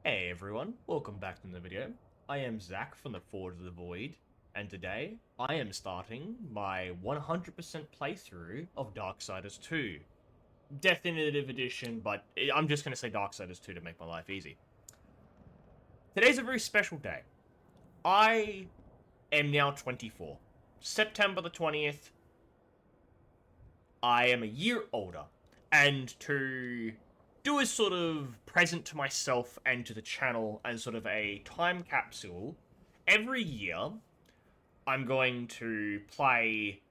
Hey everyone, welcome back to the video. I am Zach from the Forge of the Void, and today I am starting my 100% playthrough of Darksiders 2. Deathinitive edition, but I'm just going to say Darksiders 2 to make my life easy. Today's a very special day. I am now 24. September the 20th, I am a year older, and to do a sort of present to myself and to the channel and sort of a time capsule, every year I'm going to play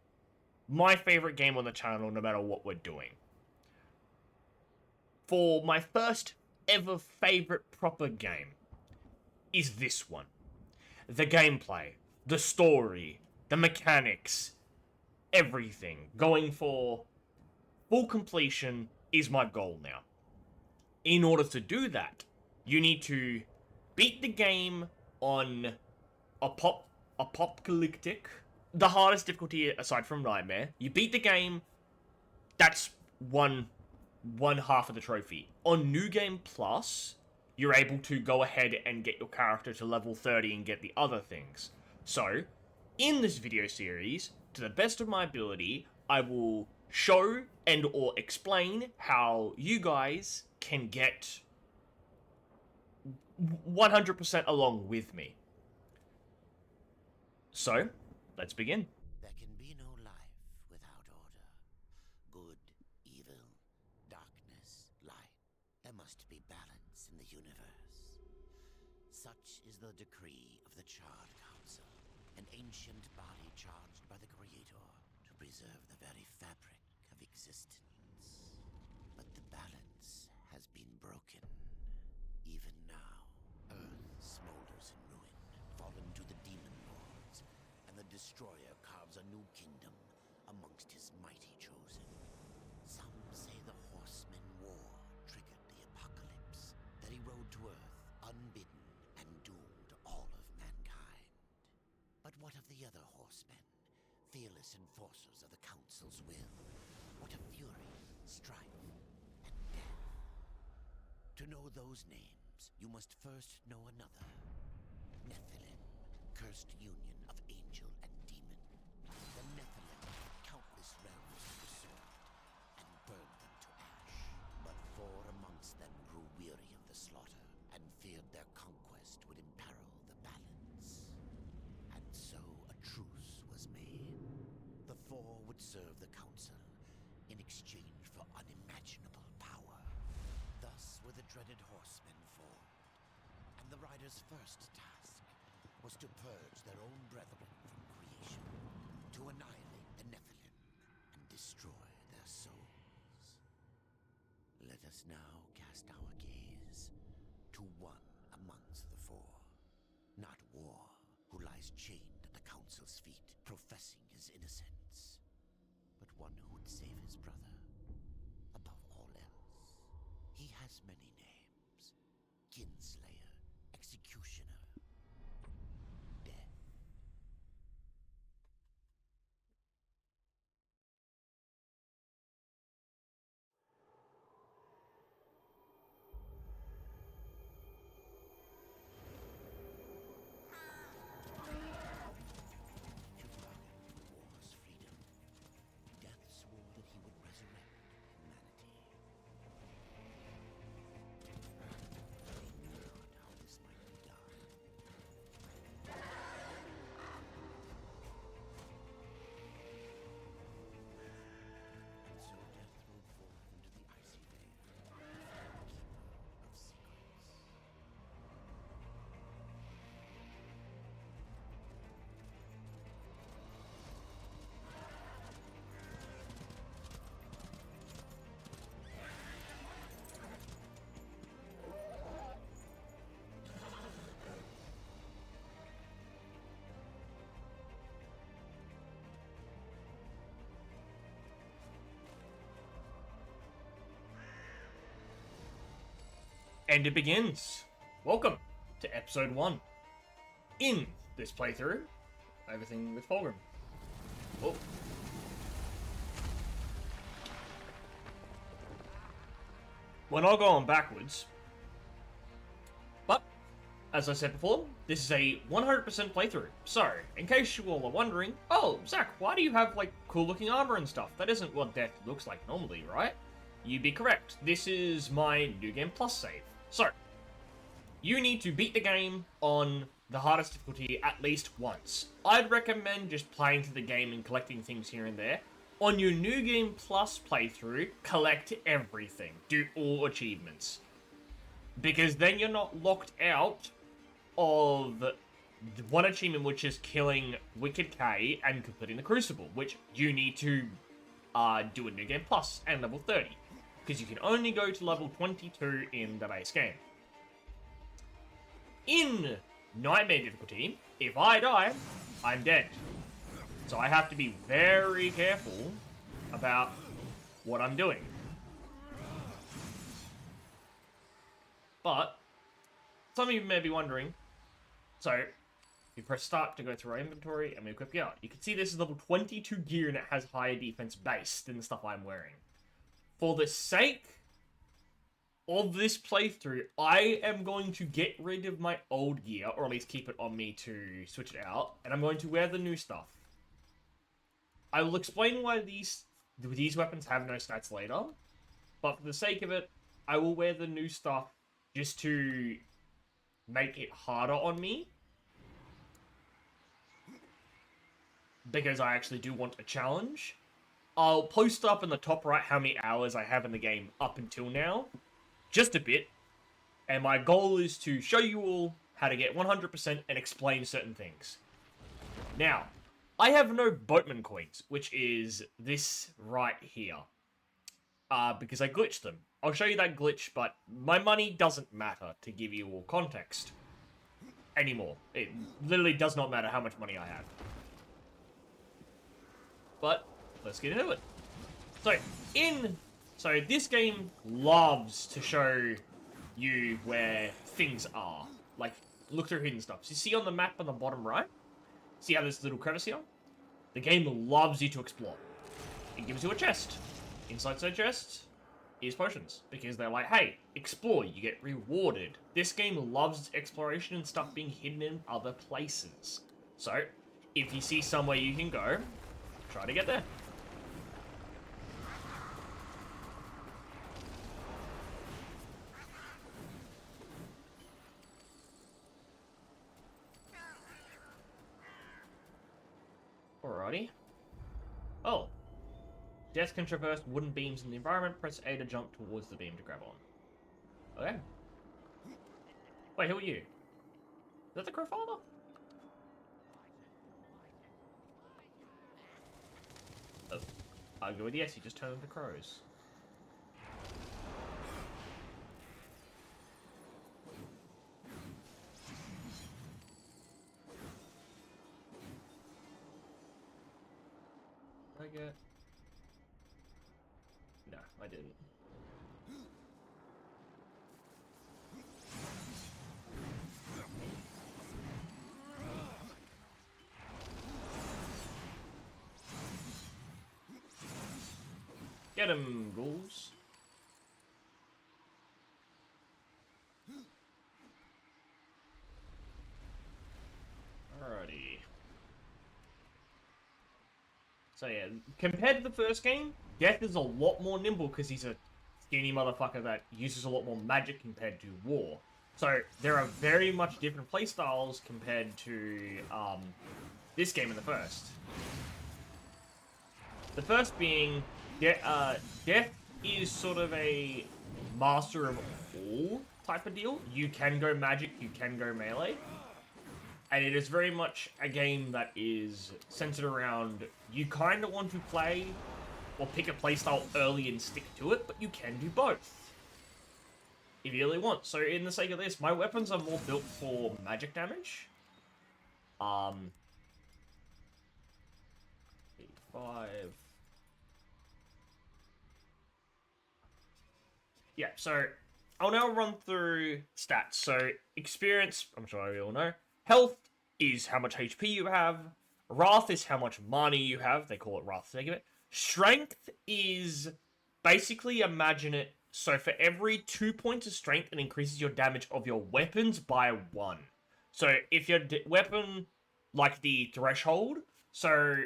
my favorite game on the channel no matter what we're doing. For my first ever favorite proper game is this one. The gameplay, the story, the mechanics, everything. Going for full completion is my goal now. In order to do that, you need to beat the game on apocalyptic, the hardest difficulty aside from Nightmare. You beat the game, that's one half of the trophy. On New Game Plus, you're able to go ahead and get your character to level 30 and get the other things. So, in this video series, to the best of my ability, I will show and or explain how you guys can get 100% along with me. So, let's begin. There can be no life without order. Good, evil, darkness, light. There must be balance in the universe. Such is the decree of the Charred Council, an ancient body charged by the Creator to preserve the very fabric of existence. But the balance has been broken. Even now, Earth smolders in ruin, fallen to the demon lords, and the Destroyer carves a new kingdom amongst his mighty chosen. Some say the Horseman War triggered the apocalypse, that he rode to Earth unbidden and doomed all of mankind. But what of the other horsemen, fearless enforcers of the Council's will? What of fury, strife, and death? To know those names, you must first know another. Nephilim, cursed union of angel and demon. The Nephilim countless realms to the sword, and burned them to ash. But four amongst them grew weary of the slaughter, and feared their conquest would imperil the balance. And so a truce was made. The four would serve the Council in exchange for unimaginable power. Thus were the dreaded horsemen formed, and the riders' first task was to purge their own brethren from creation, to annihilate the Nephilim and destroy their souls. Let us now cast our gaze to one amongst the four, not War, who lies chained at the Council's feet, professing his innocence, but one who would save his brother above all else. He has many names: Kinslayer, Executioner, Death. War's freedom. Death swore that he would resurrect humanity. They knew not how this might be done. And so Death rode forth into the icy veil, the keeper of secrets. And it begins. Welcome to episode 1. In this playthrough, everything with Fulgrim. Whoa. We're not going backwards. But as I said before, this is a 100% playthrough. So, in case you all are wondering, oh, Zach, why do you have, like, cool-looking armor and stuff? That isn't what Death looks like normally, right? You'd be correct. This is my New Game Plus save. So, you need to beat the game on the hardest difficulty at least once. I'd recommend just playing through the game and collecting things here and there. On your New Game Plus playthrough, collect everything. Do all achievements. Because then you're not locked out of one achievement, which is killing Wicked K and completing the Crucible, which you need to do a New Game Plus and level 30. Because you can only go to level 22 in the base game. In Nightmare difficulty, if I die, I'm dead. So I have to be very careful about what I'm doing. But, some of you may be wondering, so, you press start to go through our inventory and we equip you out. You can see this is level 22 gear and it has higher defense base than the stuff I'm wearing. For the sake of this playthrough, I am going to get rid of my old gear, or at least keep it on me to switch it out, and I'm going to wear the new stuff. I will explain why these weapons have no stats later, but for the sake of it, I will wear the new stuff just to make it harder on me. Because I actually do want a challenge. I'll post up in the top right how many hours I have in the game up until now. Just a bit. And my goal is to show you all how to get 100% and explain certain things. Now, I have no boatman coins, which is this right here. Because I glitched them. I'll show you that glitch, but my money doesn't matter to give you all context anymore. It literally does not matter how much money I have. But let's get into it. So this game loves to show you where things are. Like, look through hidden stuff. So you see on the map on the bottom right? See how there's a little crevice here? The game loves you to explore. It gives you a chest. Inside said chest is potions. Because they're like, hey, explore, you get rewarded. This game loves exploration and stuff being hidden in other places. So, if you see somewhere you can go, try to get there. Alrighty. Oh. Death can traverse wooden beams in the environment. Press A to jump towards the beam to grab on. Okay. Wait, who are you? Is that the Crow Father? Oh. I'll go with yes, he just turned into crows. Did I get... No, I didn't. Get him, ghouls. Alrighty. So yeah, compared to the first game, Death is a lot more nimble because he's a skinny motherfucker that uses a lot more magic compared to War. So there are very much different playstyles compared to this game in the first. The first being, Death is sort of a master of all type of deal. You can go magic, you can go melee. And it is very much a game that is centered around, you kind of want to play or pick a playstyle early and stick to it, but you can do both if you really want. So in the sake of this, my weapons are more built for magic damage. 5. Yeah, so I'll now run through stats. So experience, I'm sure we all know. Health is how much HP you have. Wrath is how much money you have. They call it Wrath to think of it. Strength is basically, imagine it, So for every 2 points of strength, it increases your damage of your weapons by 1. So if your weapon, like the threshold, so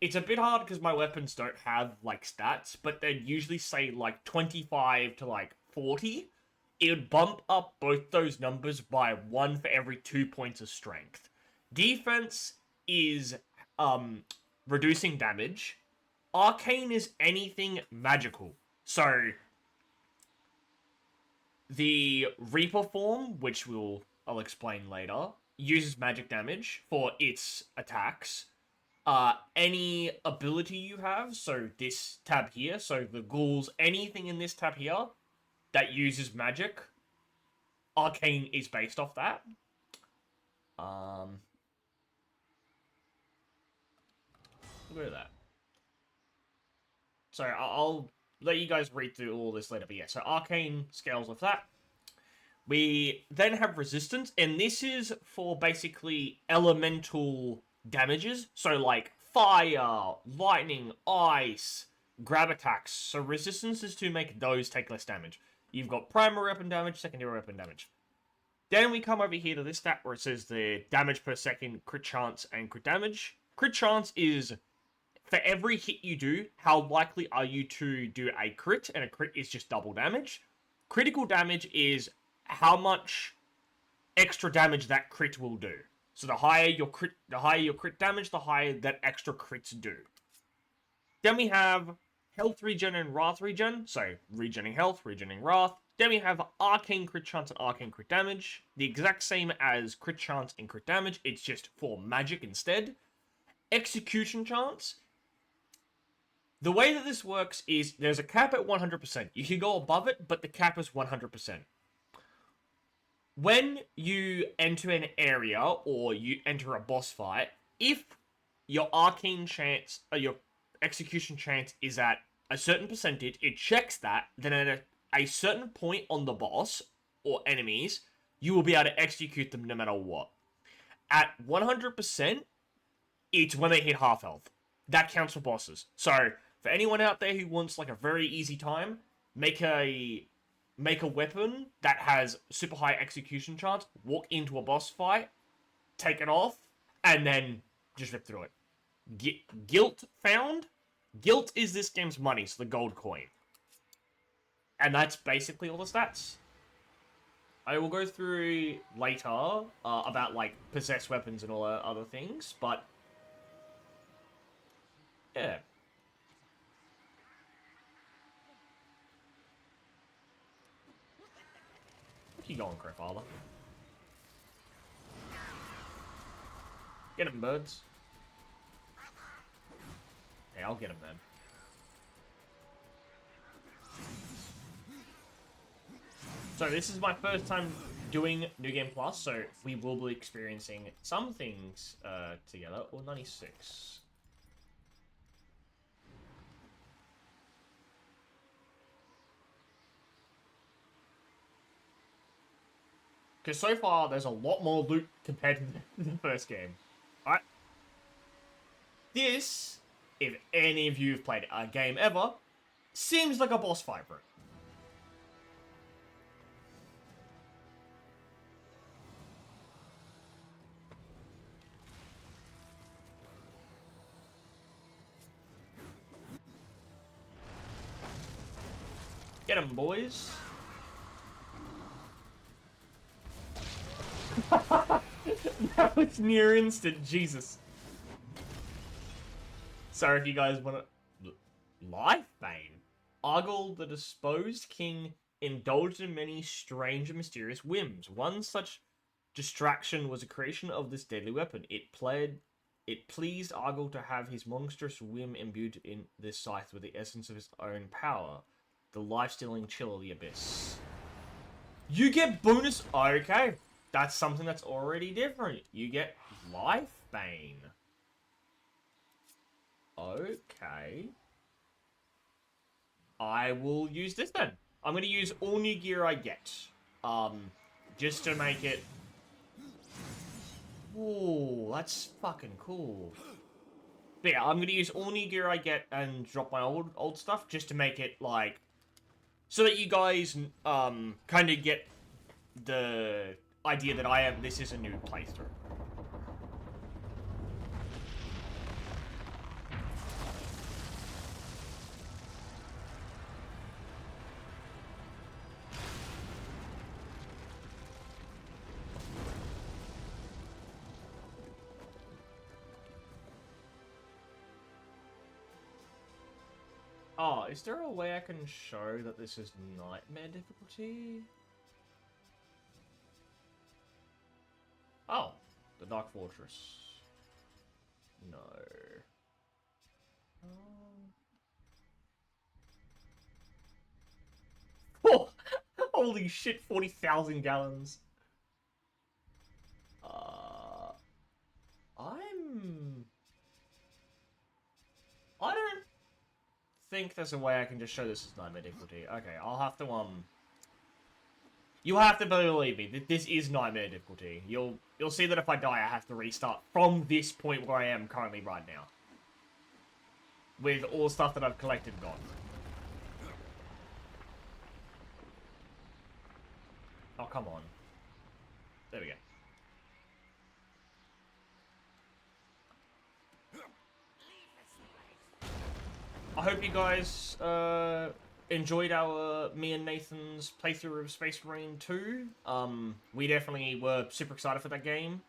it's a bit hard because my weapons don't have like stats, but they'd usually say like 25 to like 40. It would bump up both those numbers by 1 for every 2 points of strength. Defense is reducing damage. Arcane is anything magical. So the Reaper form, which I'll explain later, uses magic damage for its attacks. Any ability you have, so this tab here, so the ghouls, anything in this tab here that uses magic, Arcane is based off that. Look at that. So I'll let you guys read through all this later, but yeah, so Arcane scales off that. We then have resistance, and this is for basically elemental damages, so like fire, lightning, ice, grab attacks. So resistance is to make those take less damage. You've got primary weapon damage, secondary weapon damage. Then we come over here to this stat where it says the damage per second, crit chance, and crit damage. Crit chance is for every hit you do, how likely are you to do a crit, and a crit is just double damage. Critical damage is how much extra damage that crit will do. So the higher your crit damage, the higher that extra crits do. Then we have health regen and wrath regen. So regening health, regening wrath. Then we have arcane crit chance and arcane crit damage. The exact same as crit chance and crit damage. It's just for magic instead. Execution chance. The way that this works is there's a cap at 100%. You can go above it, but the cap is 100%. When you enter an area or you enter a boss fight, if your arcane chance or your execution chance is at a certain percentage, it checks that, then at a certain point on the boss or enemies, you will be able to execute them no matter what. At 100%, it's when they hit half health. That counts for bosses. So, for anyone out there who wants like a very easy time, make a weapon that has super high execution chance, walk into a boss fight, take it off, and then just rip through it. Guilt found? Guilt is this game's money, so the gold coin. And that's basically all the stats. I will go through later about like possessed weapons and all other things, but yeah. Keep going, Crowfather. Get him, birds. Hey, I'll get him then. So this is my first time doing New Game Plus, so we will be experiencing some things together. Or 96. Because so far, there's a lot more loot compared to the first game. Alright. This, if any of you have played a game ever, seems like a boss fight, bro. Get 'em, boys. That was near instant, Jesus. Sorry if you guys want to... Lifebane. Argyle, the disposed king, indulged in many strange and mysterious whims. One such distraction was the creation of this deadly weapon. It pleased Argyle to have his monstrous whim imbued in this scythe with the essence of his own power. The life-stealing chill of the abyss. You get bonus... Okay. That's something that's already different. You get Lifebane. Okay. I will use this then. I'm going to use all new gear I get. Just to make it... Ooh, that's fucking cool. But yeah, I'm going to use all new gear I get and drop my old stuff just to make it, like, so that you guys kind of get the idea that this is a new playthrough. Oh, is there a way I can show that this is nightmare difficulty? Oh, the Dark Fortress. No. Oh, holy shit, 40,000 gallons. I don't think there's a way I can just show this as nightmare difficulty. Okay, I'll have to, you have to believe me, that this is nightmare difficulty. You'll see that if I die, I have to restart from this point where I am currently right now. With all the stuff that I've collected gone. Oh, come on. There we go. I hope you guys enjoyed me and Nathan's playthrough of Space Marine 2. We definitely were super excited for that game.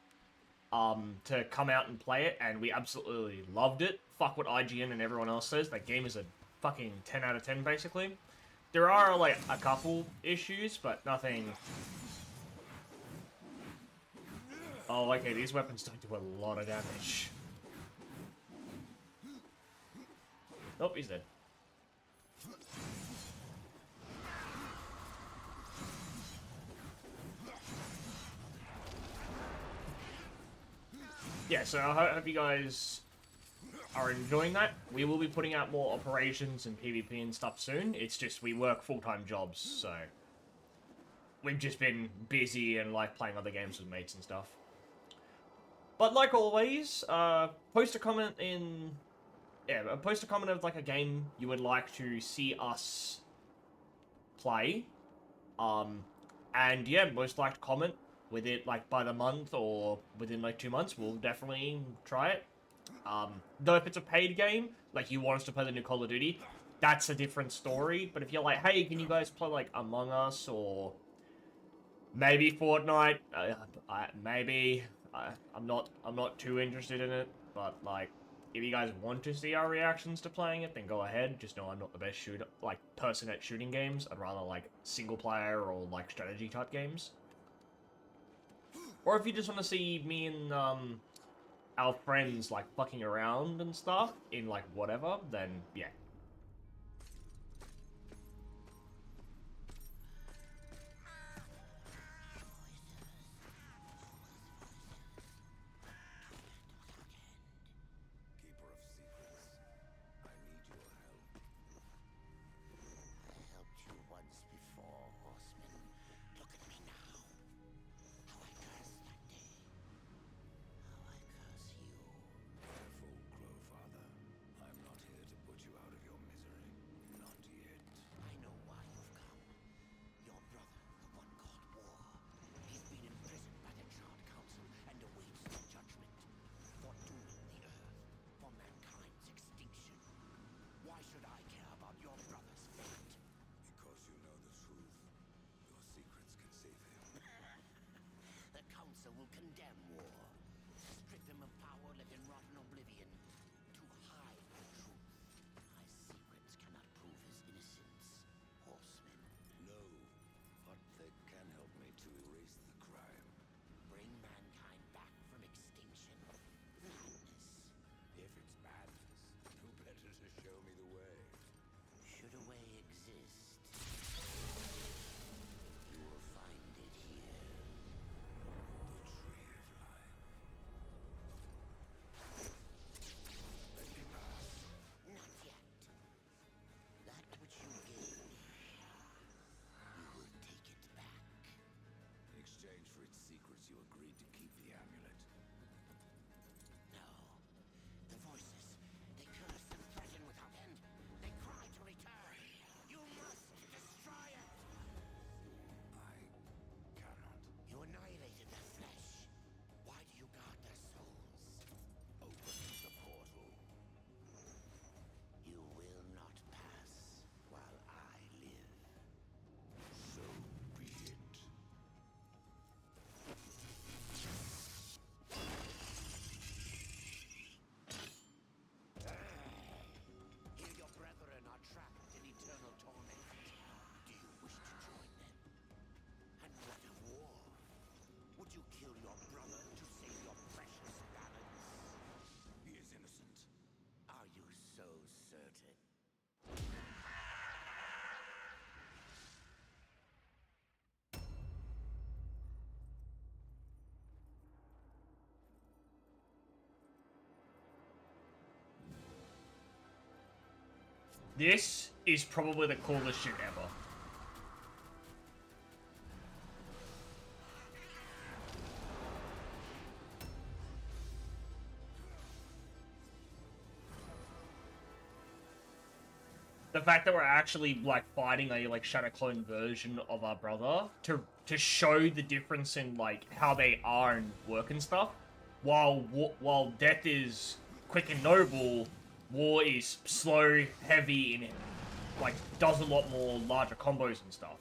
To come out and play it, and we absolutely loved it. Fuck what IGN and everyone else says. That game is a fucking 10 out of 10, basically. There are, like, a couple issues, but nothing... Oh, okay, these weapons don't do a lot of damage. Oh, he's dead. Yeah, so I hope you guys are enjoying that. We will be putting out more operations and PvP and stuff soon. It's just we work full-time jobs, so we've just been busy and like playing other games with mates and stuff. But like always, post a comment in... Yeah, post a comment of like a game you would like to see us play. And yeah, most liked comment with it like by the month or within like 2 months. We'll definitely try it. Though if it's a paid game, like you want us to play the new Call of Duty, that's a different story. But if you're like, hey, can you guys play like Among Us or maybe Fortnite? I'm not too interested in it. But like, if you guys want to see our reactions to playing it, then go ahead. Just know I'm not the best person at shooting games. I'd rather like single player or like strategy type games. Or if you just want to see me and our friends like fucking around and stuff in like whatever, then yeah. Keeper of secrets, I need your help. I helped you once before, horseman. Look at me now. How I cursed that day. How I curse you. Careful, Crowfather. I'm not here to put you out of your misery. Not yet. I know why you've come. Your brother, the one called War. He's been imprisoned by the Charred Council and awaits their judgment. For dooming the Earth. For mankind's extinction. Why should I care about your brother's fate? Because you know the truth. Your secrets can save him. The Council will condemn War. Strip him of power, let him rot in oblivion. To hide the truth. My secrets cannot prove his innocence, horseman. No, but they can help me to erase the crime. Bring mankind back from extinction. Madness. If it's madness, who better to show me the way? Should a way exist, you will find it here. The tree of life. Let me pass. Not yet. That which you gave me, you will take it back. In exchange for its secrets, you agreed to keep the amulet. No. The voices, they curse and threaten without end. They cry to return. You must destroy you kill your brother to save your precious balance? He is innocent. Are you so certain? This is probably the coolest shit ever. The fact that we're actually like fighting a like shadow clone version of our brother to show the difference in like how they are and work and stuff, while death is quick and noble, war is slow, heavy, and like does a lot more larger combos and stuff.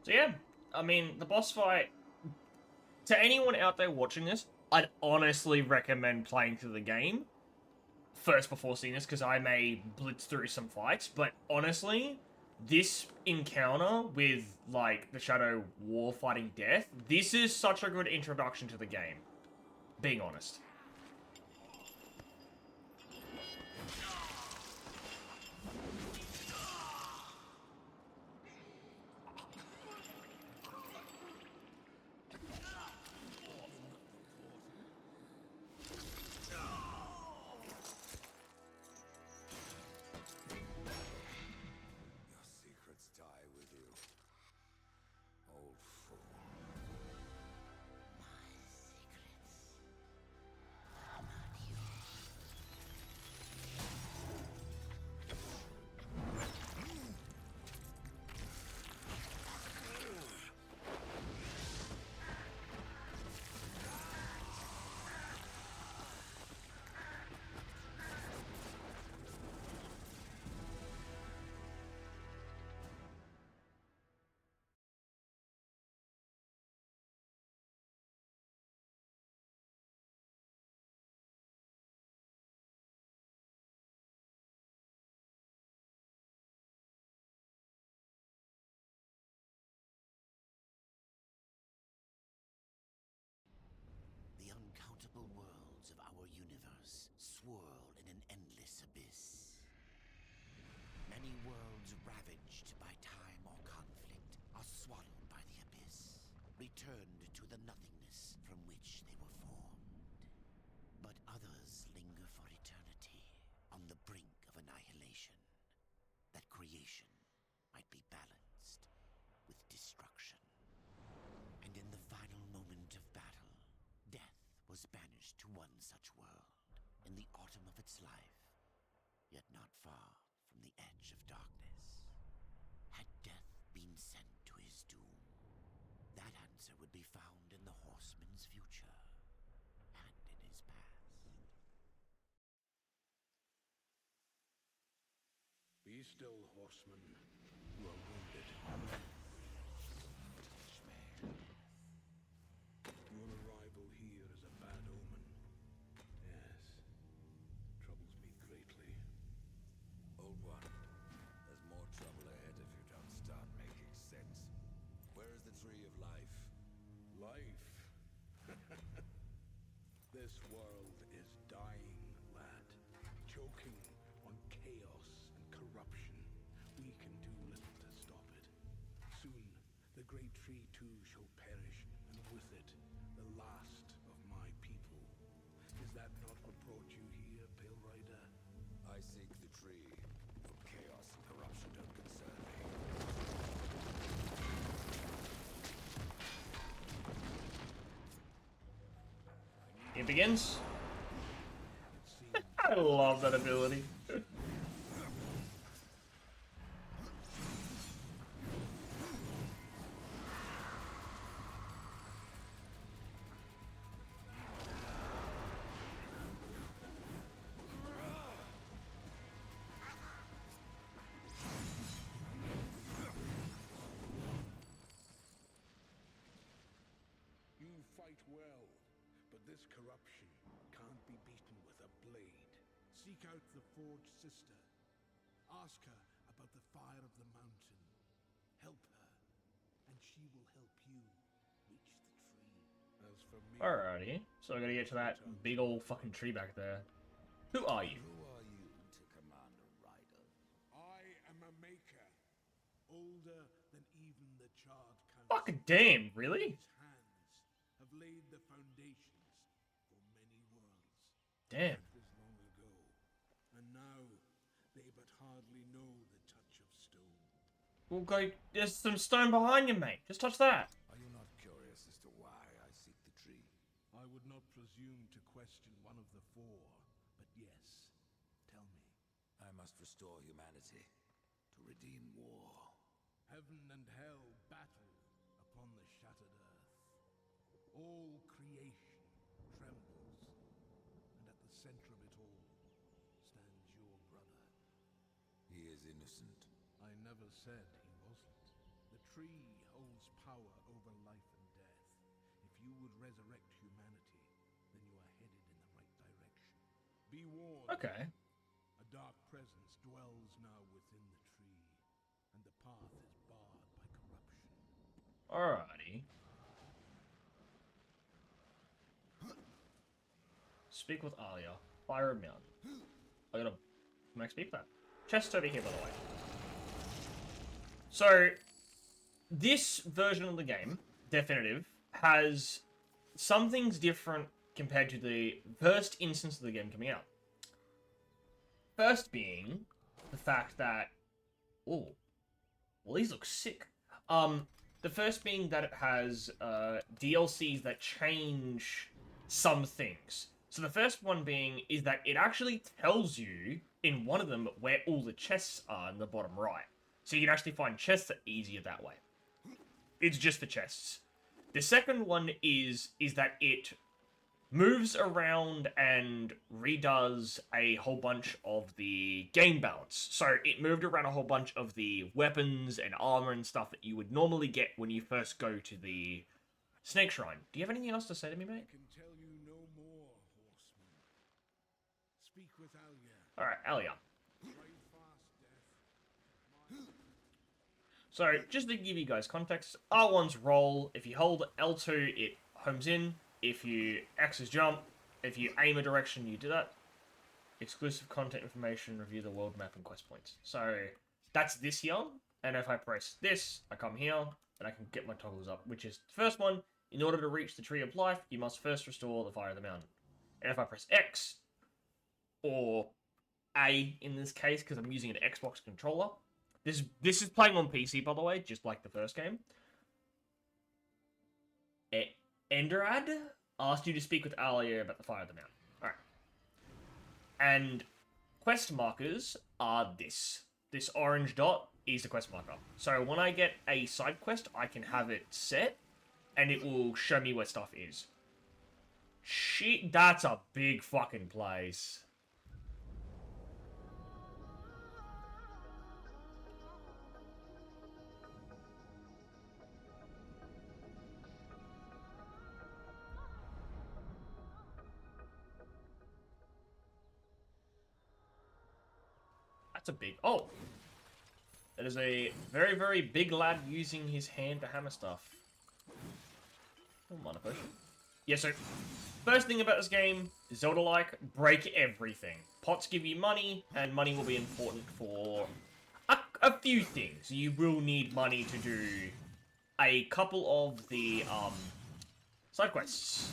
So yeah, I mean, the boss fight, to anyone out there watching this, I'd honestly recommend playing through the game first before seeing this, because I may blitz through some fights, but honestly, this encounter with, like, the Shadow War fighting Death, this is such a good introduction to the game, being honest. Your secrets die with you. Old fool. My secrets are not yours. The uncountable worlds of our universe swirl in an endless abyss. Many worlds ravaged by time or conflict are swallowed by the abyss, returned to the nothingness from which they were formed. But others linger for eternity on the brink of annihilation, that creation might be balanced with destruction. And in the final moment of battle, death was banished to one such world in the autumn of its life, yet not far from the edge of darkness. Had death been sent to his doom, that answer would be found in the horseman's future and in his past. Be still, horseman. You are wounded. Your arrival here is a bad omen. Yes. Troubles me greatly. Old one, there's more trouble ahead if you don't start making sense. Where is the tree of life? Life? This world is dying, lad. Choking on chaos and corruption. We can do little to stop it. Soon, the great tree too shall perish, and with it, the last of my people. Is that not what brought you here, Pale Rider? I seek the tree. For chaos and corruption don't concern me. It begins. It seems I love that ability. fight well, but this corruption can't be beaten with a blade. Seek out the Forge Sister. Ask her about the fire of the mountain. Help her, and she will help you reach the tree. As for me, Alrighty. So I gotta get to that big old fucking tree back there. Who are you? Who are you to command a rider? I am a maker, older than even the charred council. Fucking damn, really? His hands have laid the foundations for many worlds. Damn. This long ago, and now they but hardly know the touch of stone. Well, go. There's some stone behind you, mate. Just touch that. Are you not curious as to why I seek the tree? I would not presume to question one of the four, but yes, tell me. I must restore humanity to redeem war. Heaven and hell battle upon the shattered earth. All creation trembles, and at the center of it all stands your brother. He is innocent. I never said he wasn't. The tree holds power over life and death. If you would resurrect humanity, then you are headed in the right direction. Be warned. Okay. A dark presence dwells now within the tree, and the path is barred by corruption. Alrighty. Speak with Alia. Fire a mountain. I gotta make speak that. Chest over here, by the way. So, this version of the game, Deathinitive, has some things different compared to the first instance of the game coming out. First being the fact that, oh, well, these look sick. The first being that it has DLCs that change some things. So the first one being is that it actually tells you in one of them where all the chests are in the bottom right. So you can actually find chests that are easier that way. It's just for chests. The second one is that it moves around and redoes a whole bunch of the game balance. So it moved around a whole bunch of the weapons and armor and stuff that you would normally get when you first go to the Snake Shrine. Do you have anything else to say to me, mate? I can tell you no more, horseman. Speak with Alia. Alright, Alia. Ride fast, Death. So, just to give you guys context, R1's roll, if you hold L2, it homes in. If you X is jump. If you aim a direction, you do that. Exclusive content information, review the world map and quest points. So, that's this here. And if I press this, I come here, and I can get my toggles up, which is the first one. In order to reach the Tree of Life, you must first restore the Fire of the Mountain. And if I press X, or A in this case, because I'm using an Xbox controller. This is playing on PC, by the way, just like the first game. Enderad asked you to speak with Alia about the Fire of the Mountain. Alright. And quest markers are this. This orange dot is the quest marker. So when I get a side quest, I can have it set, and it will show me where stuff is. Shit, that's a big fucking place. That's a big... Oh! That is a very, very big lad using his hand to hammer stuff. Oh, mana potion. Yeah, so... First thing about this game, Zelda-like, break everything. Pots give you money, and money will be important for a few things. You will need money to do a couple of the side quests.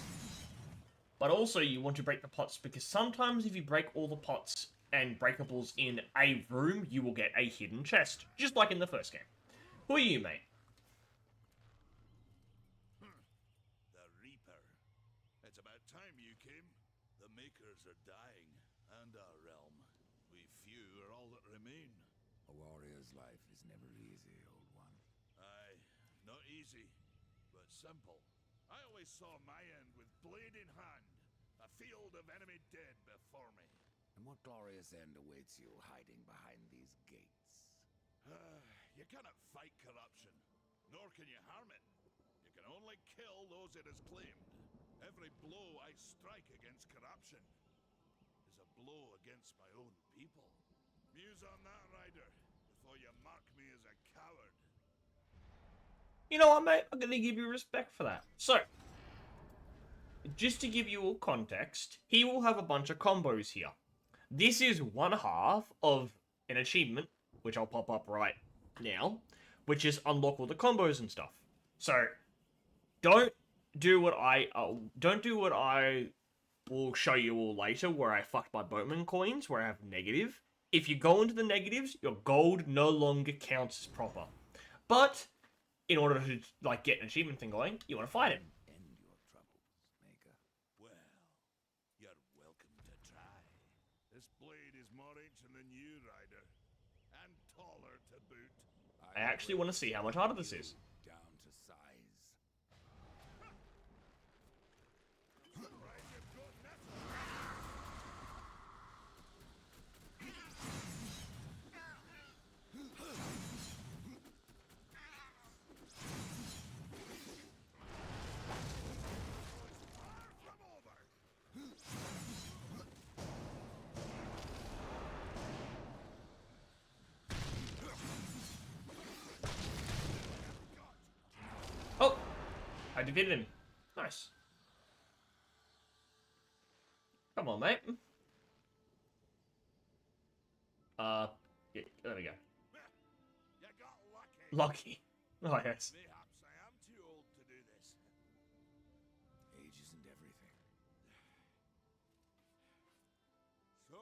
But also you want to break the pots, because sometimes if you break all the pots and breakables in a room, you will get a hidden chest. Just like in the first game. Who are you, mate? The Reaper. It's about time you came. The Makers are dying, and our realm. We few are all that remain. A warrior's life is never easy, old one. Aye, not easy, but simple. I always saw my end with blade in hand, a field of enemy dead before me. And what glorious end awaits you hiding behind these gates? You cannot fight corruption, nor can you harm it. You can only kill those it has claimed. Every blow I strike against corruption is a blow against my own people. Muse on that, Ryder, before you mark me as a coward. You know what, mate? I'm going to give you respect for that. So, just to give you all context, he will have a bunch of combos here. This is one half of an achievement, which I'll pop up right now, which is unlock all the combos and stuff. So, don't do what I will show you all later, where I fucked my boatman coins, where I have negative. If you go into the negatives, your gold no longer counts as proper. But in order to like get an achievement thing going, you want to fight him. End your troubles, Maker. Well, you're welcome to try. This blade is more ancient than you, Ryder. And taller to boot. I actually want to see how much harder this is. Down to size. Right, you've got nothing. Far from over. Oh! I defeated him. Nice. Come on, mate. Yeah, there we go. You got lucky. Lucky. Oh, yes. Mayhaps I am too old to do this. Age isn't everything. So,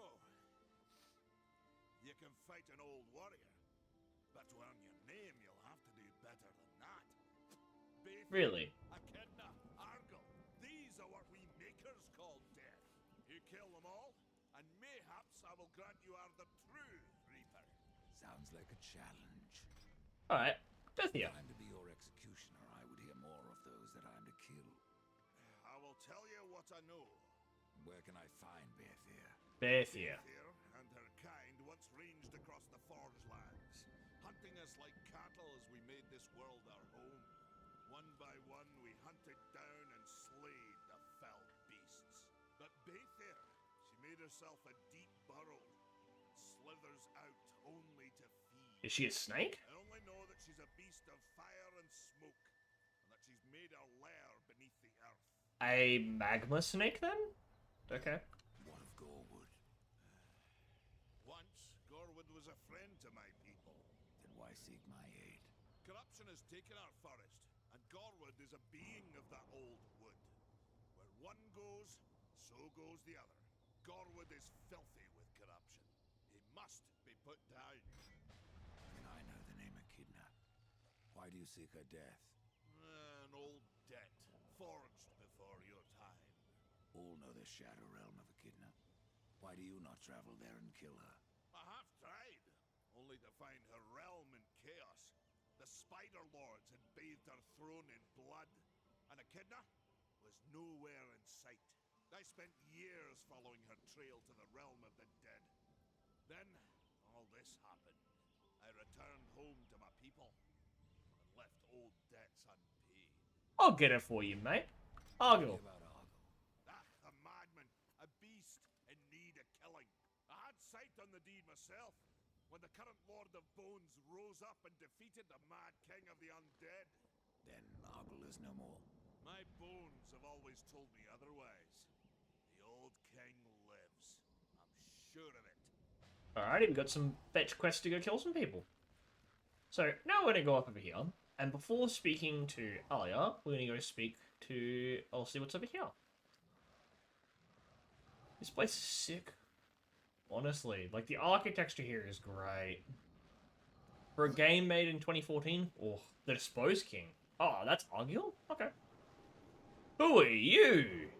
you can fight an old warrior, but to earn your name, you'll have to do better than that. Really? Echidna, Argyll, these are what we makers call death. You kill them all, and mayhaps I will grant you are the true Reaper. Sounds like a challenge. Alright. Deathinitive. Time to be your executioner, I would hear more of those that I'm to kill. I will tell you what I know. Where can I find Bethir? Bethia. Here and her kind once ranged across the Forge lands, hunting us like cattle as we made this world our home. One by one, we hunted down and slayed the fell beasts. But Bethir, she made herself a deep burrow, slithers out only to feed. Is she a snake? I only know that she's a beast of fire and smoke, and that she's made her lair beneath the earth. A magma snake, then? Okay. What of Gorwood? Once, Gorwood was a friend to my people. Then why seek my aid? Corruption has taken our forest, and Gorwood is a being of that old wood. Where one goes, so goes the other. Gorwood is filthy with corruption. He must be put down. Then I know the name Echidna. Why do you seek her death? An old debt, forged before your time. All know the Shadow Realm of Echidna. Why do you not travel there and kill her? I have tried, only to find her realm in chaos. The Spider Lords had bathed her throne in blood, and Echidna was nowhere in sight. I spent years following her trail to the realm of the dead. Then, all this happened. I returned home to my people, and left old debts unpaid. I'll get it for you, mate. Argyll. About Argyll. A madman, a beast in need of killing. I had sight on the deed myself, when the current Lord of Bones rose up and defeated the mad king of the undead. Then Argyll is no more. My bones have always told me otherwise. The old king lives. I'm sure of it. Alright, we've got some fetch quests to go kill some people. So, now we're going to go up over here. And before speaking to Alia, we're going to go speak to... I'll see what's over here. This place is sick. Honestly, like, the architecture here is great. For a game made in 2014, oh, the Disposed King. Oh, that's Argyll? Okay. Who are you?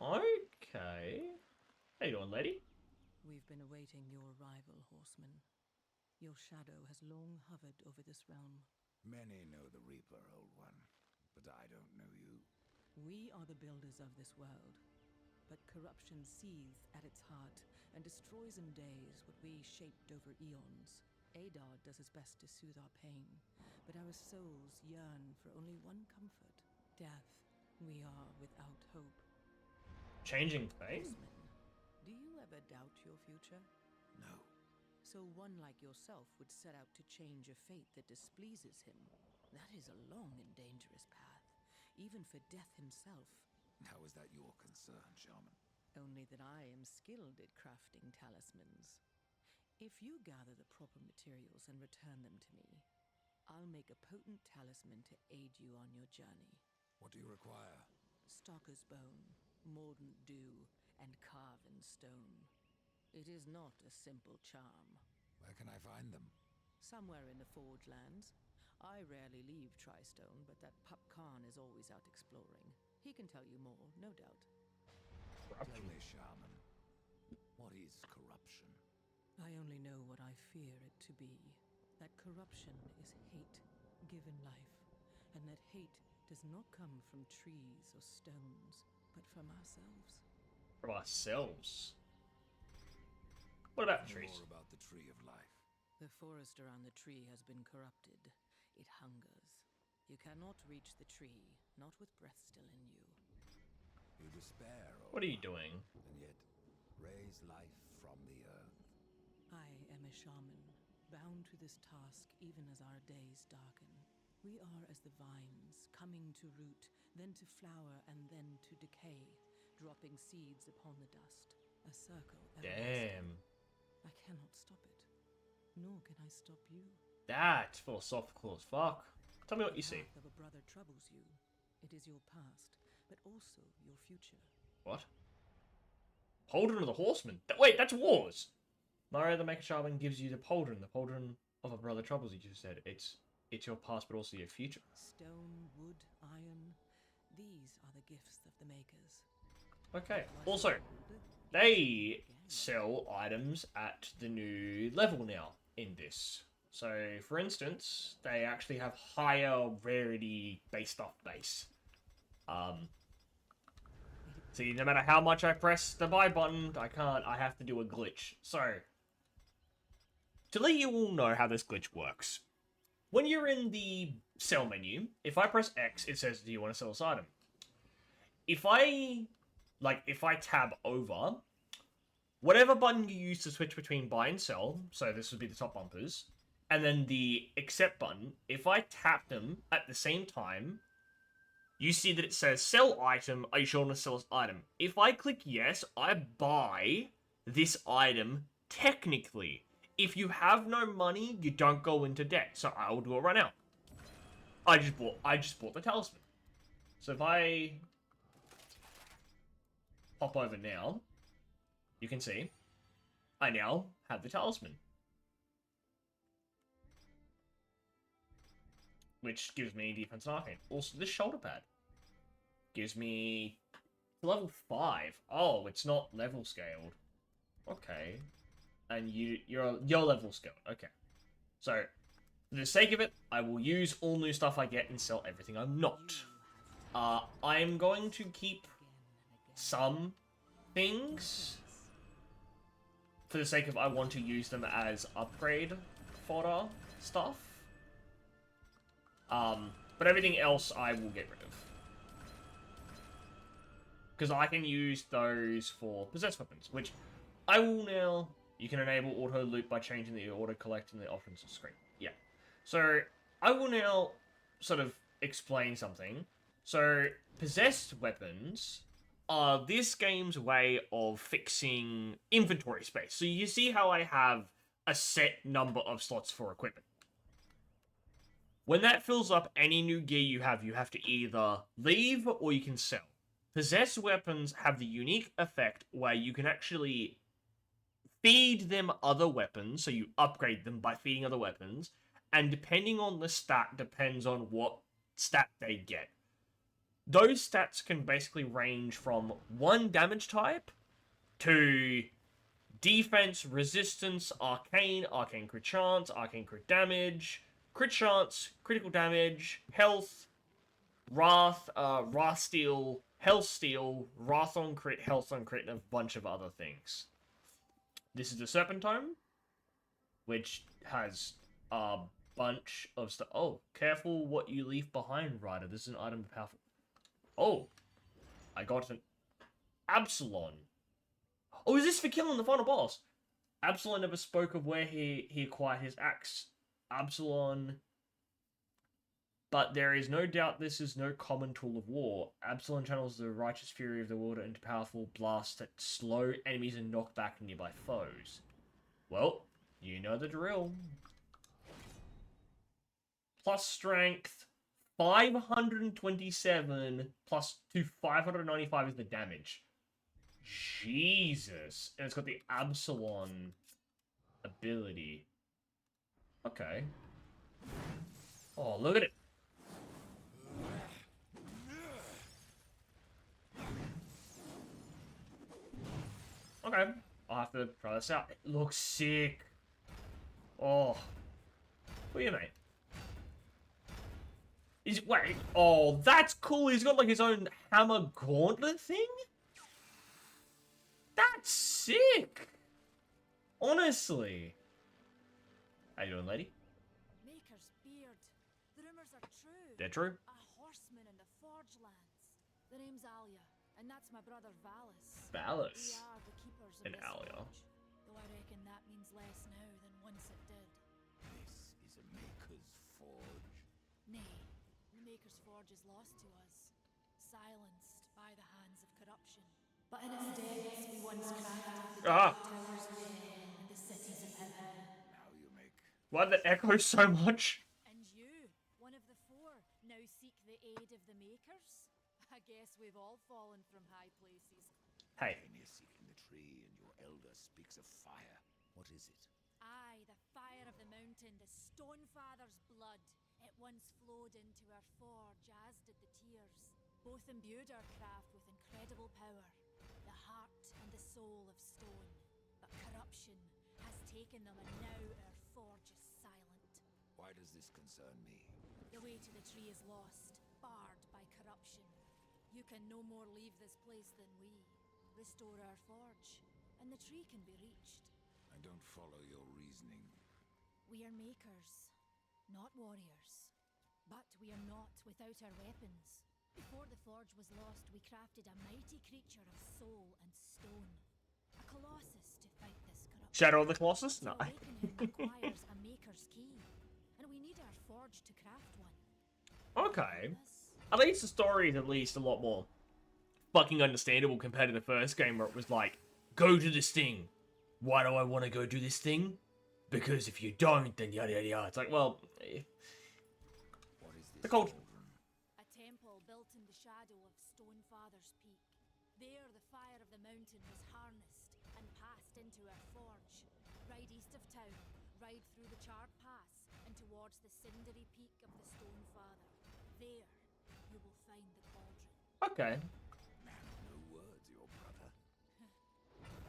Okay. How you doing, lady? We've been awaiting your arrival, horseman. Your shadow has long hovered over this realm. Many know the Reaper, Old One, but I don't know you. We are the builders of this world, but corruption seethes at its heart and destroys in days what we shaped over eons. Adar does his best to soothe our pain, but our souls yearn for only one comfort: death, we are without hope. Changing fate? Horseman, do you ever doubt your future? No. So one like yourself would set out to change a fate that displeases him. That is a long and dangerous path, even for Death himself. How is that your concern, Shaman? Only that I am skilled at crafting talismans. If you gather the proper materials and return them to me, I'll make a potent talisman to aid you on your journey. What do you require? Stalker's bone, mordant dew, and carven stone. It is not a simple charm. Where can I find them? Somewhere in the Forge Lands. I rarely leave Tristone, but that pup Khan is always out exploring. He can tell you more, no doubt. Tell me, Shaman, what is corruption? I only know what I fear it to be. That corruption is hate, given life, and that hate does not come from trees or stones, but from ourselves. From ourselves? What about Tell me trees? more about the Tree of Life. The forest around the tree has been corrupted. It hungers. You cannot reach the tree, not with breath still in you. You despair, What are you doing? and yet raise life from the earth. I am a shaman, bound to this task even as our days darken. We are as the vines, coming to root, then to flower, and then to decay, dropping seeds upon the dust. A circle everlasting. Damn. I cannot stop it, nor can I stop you. That's philosophical as fuck. Tell me what you see. The path of a brother troubles you. It is your past, but also your future. What? Pauldron of the Horseman? Wait, that's Wars! Mario the Mecha Shaman gives you the Pauldron. The Pauldron of a brother troubles you, just said. It's your past, but also your future. Stone, wood, iron. These are the gifts of the makers. Okay. What Also, you hold, they sell items at the new level now in this. So, for instance, they actually have higher rarity based off base. See, no matter how much I press the buy button, I have to do a glitch. So, to let you all know how this glitch works. When you're in the sell menu, if I press X, it says, do you want to sell this item? If I tab over, whatever button you use to switch between buy and sell, so this would be the top bumpers, and then the accept button, if I tap them at the same time, you see that it says sell item, are you sure to sell this item? If I click yes, I buy this item technically. If you have no money, you don't go into debt, so I will do it right now. I just bought the talisman. So if I pop over now, you can see I now have the talisman. Which gives me defense and arcane. Also, this shoulder pad gives me level 5. Oh, it's not level scaled. Okay. And you're level scaled. Okay. So, for the sake of it, I will use all new stuff I get and sell everything I'm not. I'm going to keep some things for the sake of I want to use them as upgrade fodder stuff. But everything else I will get rid of. Because I can use those for possessed weapons, which I will now... You can enable auto loot by changing the auto collect in the options screen. Yeah. So, I will now sort of explain something. So, possessed weapons are this game's way of fixing inventory space. So you see how I have a set number of slots for equipment. When that fills up any new gear you have to either leave or you can sell. Possessed weapons have the unique effect where you can actually feed them other weapons, so you upgrade them by feeding other weapons, and depending on the stat depends on what stat they get. Those stats can basically range from one damage type to defense, resistance, arcane, arcane crit chance, arcane crit damage, crit chance, critical damage, health, wrath, wrath steal, health steal, wrath on crit, health on crit, and a bunch of other things. This is the Serpentome, which has a bunch of stuff. Oh, careful what you leave behind, Ryder. This is an item of powerful. Oh, I got an Absalon. Oh, is this for killing the final boss? Absalon never spoke of where he acquired his axe. Absalon. But there is no doubt this is no common tool of war. Absalon channels the righteous fury of the water into powerful blasts that slow enemies and knock back nearby foes. Well, you know the drill. Plus strength, 527 plus 595 is the damage. Jesus. And it's got the Absalon ability. Okay. Oh, look at it. Okay. I'll have to try this out. It looks sick. Oh. What do you mean? Wait. Oh, that's cool. He's got like his own hammer gauntlet thing? That's sick. Honestly. How you doing, lady? Maker's beard. The rumors are true. They're true? A horseman in the Forge lands. The name's Alia, and that's my brother Valis. We Valis. are the keepers of And this Alia. forge, though I reckon that means less now than once it did. This is a Maker's Forge. Nay, the Maker's Forge is lost to us, silenced by the hands of corruption. But in its depths we once crafted the Ah. towers of hell and the cities of heaven. Now you make Why did that echo so much? And you, one of the four, now seek the aid of the Makers? I guess we've all fallen from high places. Hey. and you're seeking the tree, and your elder speaks of fire. What is it? Aye, the fire of the mountain, the Stonefather's blood. It once flowed into our forge, as did the tears. Both imbued our craft with incredible power, the heart and the soul of stone. But corruption has taken them, and now our forge is silent. Why does this concern me? The way to the tree is lost, barred by corruption. You can no more leave this place than we. Restore our forge, and the tree can be reached. I don't follow your reasoning. We are makers, not warriors. But we are not without our weapons. Before the forge was lost, we crafted a mighty creature of soul and stone. A colossus to fight this corruption. Shadow of the Colossus? To No. awaken him requires a maker's key. And we need our forge to craft one. Okay. This At least the story is at least a lot more fucking understandable compared to the first game where it was like, go do this thing. Why do I want to go do this thing? Because if you don't, then yada yada yada. It's like, well, What is this? The cauldron. A temple built in the shadow of Stonefather's Peak. There, the fire of the mountain was harnessed and passed into our forge. Ride east of town, ride through the charred pass, and towards the cindery peak of the Stonefather. There, you will find the cauldron. okay. No words, your brother.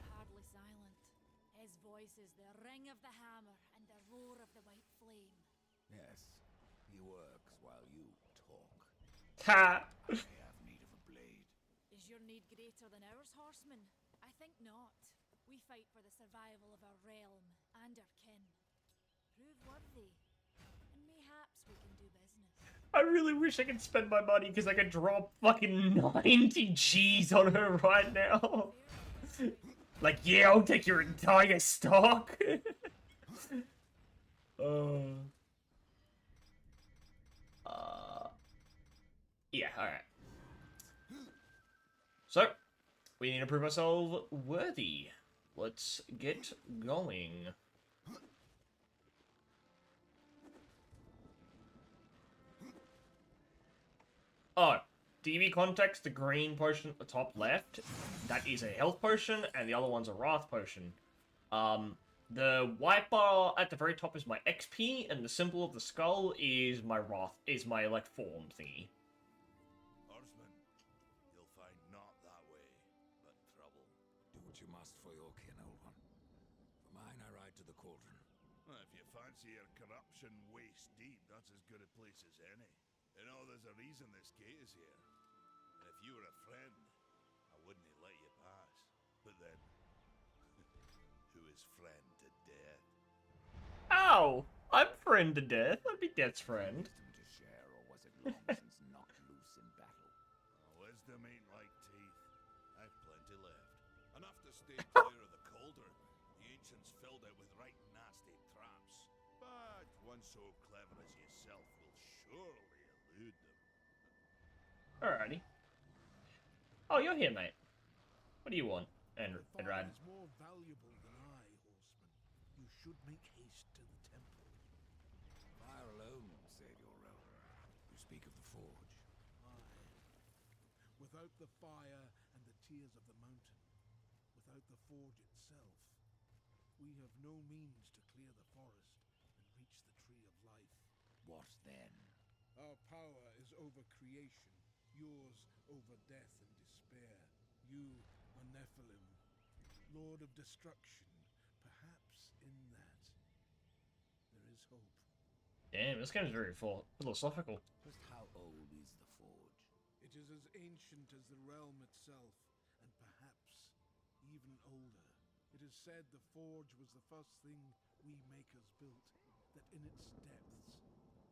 Hardly silent. His voice is the ring of the hammer and the roar of the white flame. Yes, he works while you talk. Ha! I have need of a blade. Is your need greater than ours, horseman? I think not. We fight for the survival of our realm and our kin. Prove worthy, and mayhaps we can do business. I really wish I could spend my money because I could drop fucking 90 G's on her right now. Like, yeah, I'll take your entire stock. Yeah, alright. So, we need to prove ourselves worthy. Let's get going. Oh, to give you context, the green potion at the top left, that is a health potion, and the other one's a wrath potion. The white bar at the very top is my XP, and the symbol of the skull is my wrath, is my, like, form thingy. Horseman, you'll find naught that way, but trouble. Do what you must for your kin, old one. For mine, I ride to the cauldron. Well, if you fancy your corruption waist deep, that's as good a place as any. You know, there's a reason this gate is here. And if you were a friend, I wouldn't have let you pass. But then, who is friend to death? Ow! I'm friend to death. I'd be death's friend. Wisdom to share, or was it long since knocked loose in battle? Well, so clever as yourself will surely elude them. Alrighty. Oh, you're here, mate. What do you want, The fire Enrad? is more valuable than I, horseman. You should make haste to the temple. Fire alone won't save your realm. You speak of the forge. Aye. Without the fire and the tears of the mountain, without the forge itself, we have no means to clear the forest and reach the tree of life. What then? Our power is over creation, yours over death and despair. You are Nephilim, Lord of Destruction. Perhaps in that there is hope. Damn, this game's very philosophical. Just how old is the forge? It is as ancient as the realm itself, and perhaps even older. It is said the forge was the first thing we makers built, that in its depths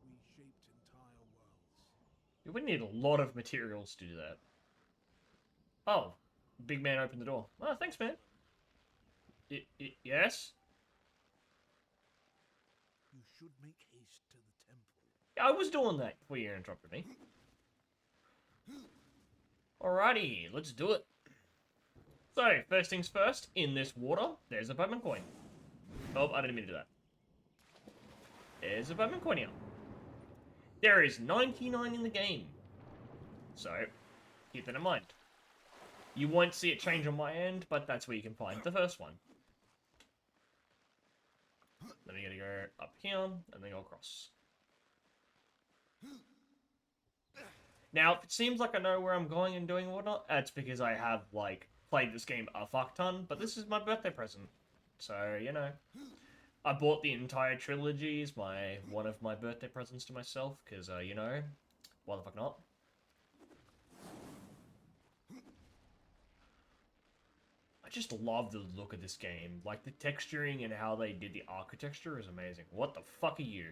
we shaped entire worlds. You would need a lot of materials to do that. Oh, big man opened the door. Oh, thanks, man. Yes? You should make haste to the temple. Yeah, I was doing that before you interrupted me. Alrighty, let's do it. So, first things first, in this water, there's a Bowman coin. Oh, I didn't mean to do that. There's a Bowman coin here. There is 99 in the game. So, keep that in mind. You won't see it change on my end, but that's where you can find the first one. Then you gotta go up here, and then go across. Now, if it seems like I know where I'm going and doing whatnot, that's because I have, like, played this game a fuck ton, but this is my birthday present. So, you know. I bought the entire trilogy as one of my birthday presents to myself, because, you know, why the fuck not? I just love the look of this game. Like, the texturing and how they did the architecture is amazing. What the fuck are you?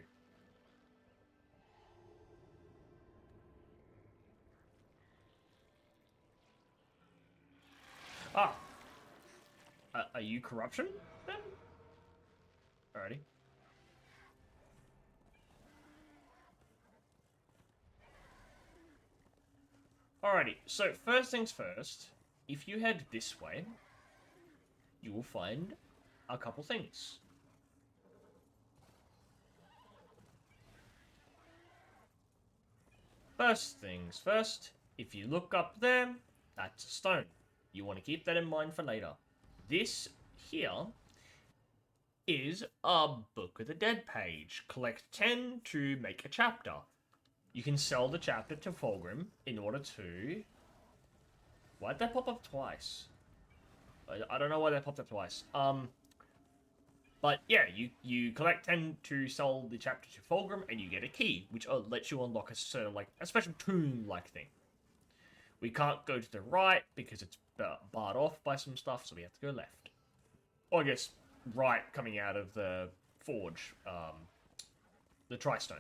Ah! Are you corruption, then? Alrighty. Alrighty, so first things first, if you head this way, you will find a couple things. First things first, if you look up there, that's a stone. You want to keep that in mind for later. This here is a Book of the Dead page. Collect 10 to make a chapter. You can sell the chapter to Fulgrim in order to... Why'd that pop up twice? I don't know why that popped up twice. But yeah, you collect 10 to sell the chapter to Fulgrim, and you get a key, which lets you unlock a certain, like, a special tomb-like thing. We can't go to the right because it's barred off by some stuff, so we have to go left. Or I guess right coming out of the forge, the Tristone.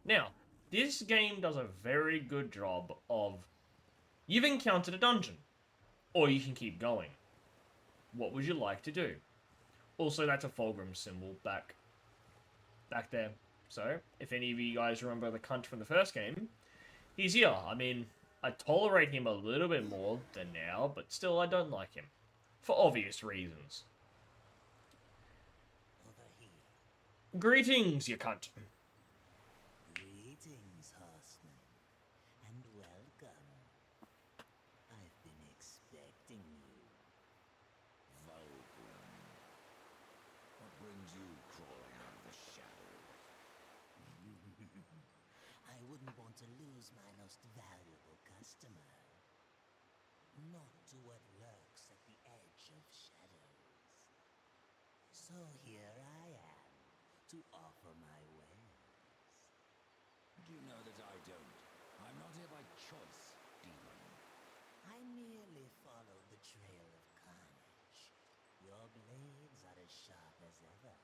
Now, this game does a very good job of... You've encountered a dungeon, or you can keep going. What would you like to do? Also, that's a Fulgrim symbol back there. So, if any of you guys remember the cunt from the first game, he's here. I mean, I tolerate him a little bit more than now, but still I don't like him. For obvious reasons. Over here. Greetings, you cunt. Greetings, horseman, and welcome. I've been expecting you. Vulgrim. What brings you crawling out of the shadows? I wouldn't want to lose my most valuable customer. Not to what lurks at the edge of shadows. So here I am, to offer my wares. Do you know that I don't? I'm not here by choice, demon. I merely followed the trail of carnage. Your blades are as sharp as ever.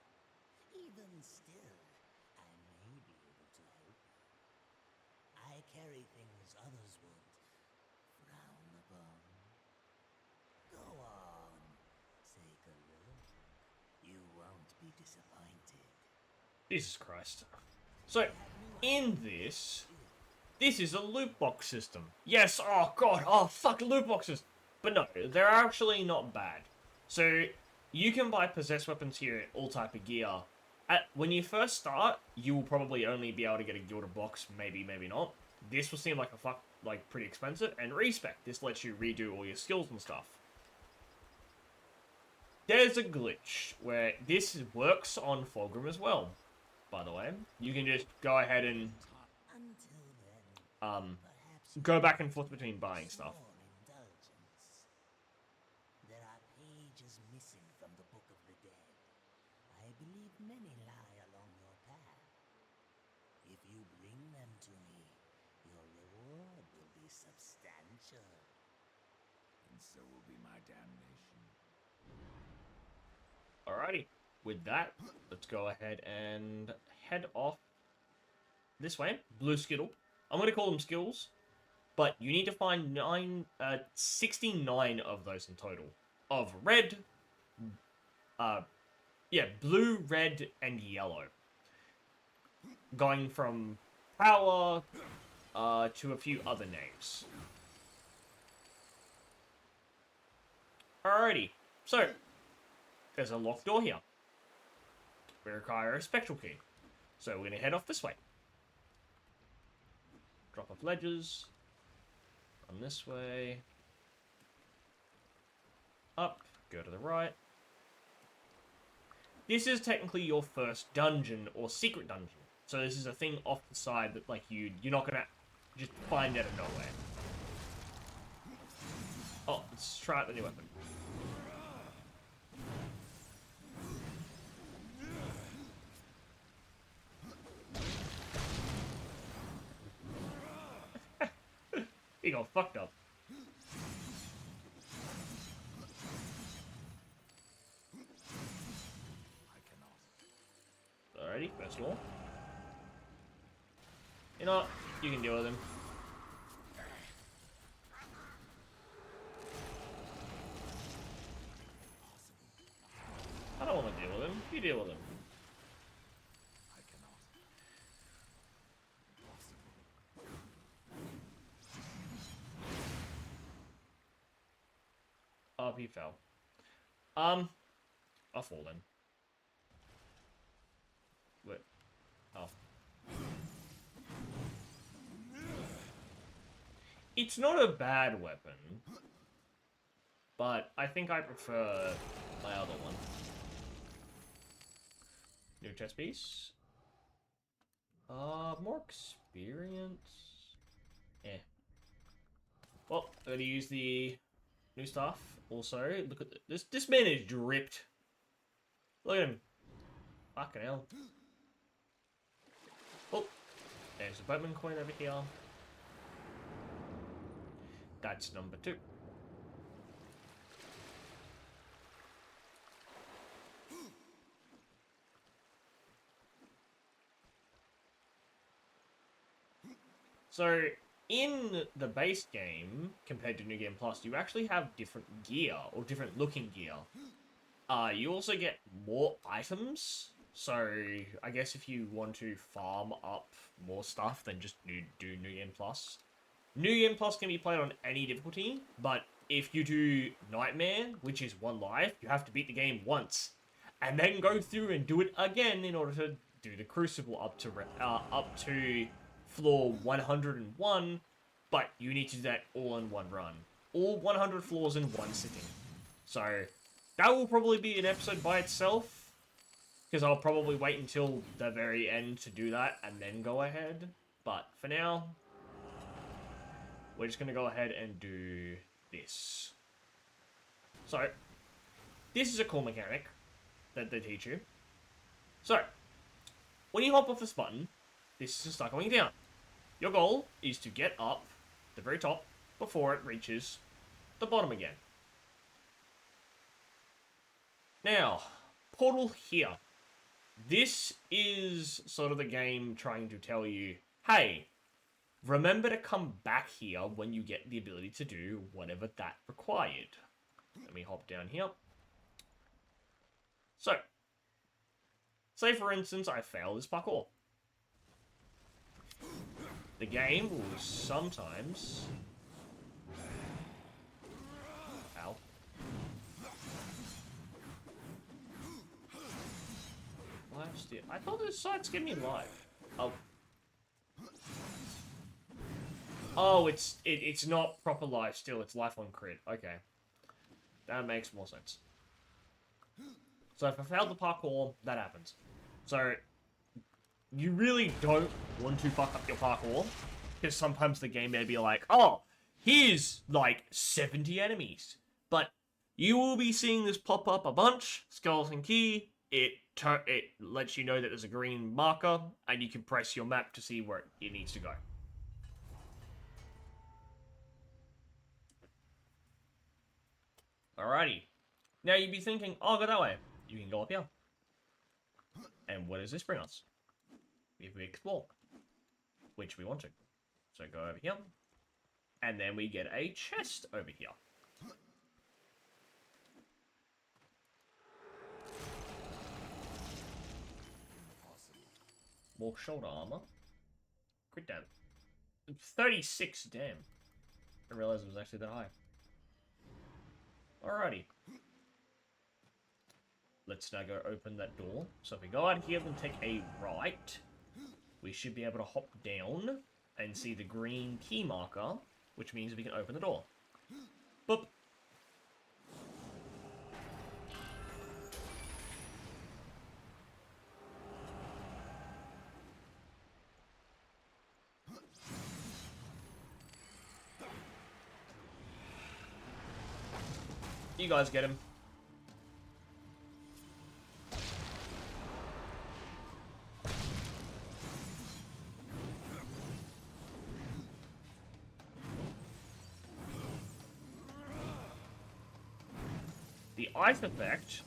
Even still, I may be able to help you. I carry things others would frown upon. be disappointed. Jesus Christ. So, in this is a loot box system. Yes, oh god, oh fuck, loot boxes. But no, they're actually not bad. So, you can buy possessed weapons here, all type of gear. When you first start, you will probably only be able to get a gilded box, maybe, maybe not. This will seem like pretty expensive, and respec. This lets you redo all your skills and stuff. There's a glitch where this works on Fulgrim as well, by the way. You can just go ahead and Until then, perhaps you go can back and forth between buying stuff. small indulgence. There are pages missing from the Book of the Dead. I believe many lie along your path. If you bring them to me, your reward will be substantial. And so will be my damnation. Alrighty. With that, let's go ahead and head off this way. Blue Skittle. I'm going to call them skills, but you need to find 69 of those in total. Of red, blue, red, and yellow. Going from power to a few other names. Alrighty, so there's a locked door here. We require a spectral key. So we're going to head off this way. Drop off ledges. Run this way. Up. Go to the right. This is technically your first dungeon or secret dungeon. So this is a thing off the side that like you're not going to just find out of nowhere. Oh, let's try out the new weapon. He got fucked up. Alrighty, first wall. You know what? You can deal with him. I don't want to deal with him. You deal with him. Oh, he fell. I'll fall then. Wait. Oh. It's not a bad weapon, but I think I prefer my other one. New chest piece. More experience. Eh. Well, I'm gonna use the new stuff. Also, look at this. This man is dripped. Look at him. Fucking hell. Oh, there's a boatman coin over here. That's number 2. So, in the base game, compared to New Game Plus, you actually have different gear, or different looking gear. You also get more items, so I guess if you want to farm up more stuff than just do New Game Plus. New Game Plus can be played on any difficulty, but if you do Nightmare, which is 1 life, you have to beat the game once, and then go through and do it again in order to do the Crucible up to floor 101, but you need to do that all in one run. All 100 floors in one sitting. So, that will probably be an episode by itself, because I'll probably wait until the very end to do that, and then go ahead. But, for now, we're just going to go ahead and do this. So, this is a cool mechanic that they teach you. So, when you hop off this button, this is start going down. Your goal is to get up the very top before it reaches the bottom again. Now, portal here. This is sort of the game trying to tell you, hey, remember to come back here when you get the ability to do whatever that required. Let me hop down here. So, Say, for instance, I fail this parkour. The game will sometimes... Ow. Life steal. I thought this site's giving me life. Oh. Oh, it's not proper life steal, it's life on crit. Okay. That makes more sense. So if I failed the parkour, that happens. So, you really don't want to fuck up your parkour, because sometimes the game may be like, oh, here's, like, 70 enemies. But you will be seeing this pop up a bunch, skeleton key, it lets you know that there's a green marker, and you can press your map to see where it needs to go. Alrighty. Now you'd be thinking, oh, I'll go that way. You can go up here. And where does this bring us? If we explore. Which we want to. So go over here. And then we get a chest over here. More shoulder armor. Crit damage. 36, damn. I didn't realize it was actually that high. Alrighty. Let's now go open that door. So if we go out here and take a right, we should be able to hop down and see the green key marker, which means we can open the door. Boop. You guys get him. The ice effect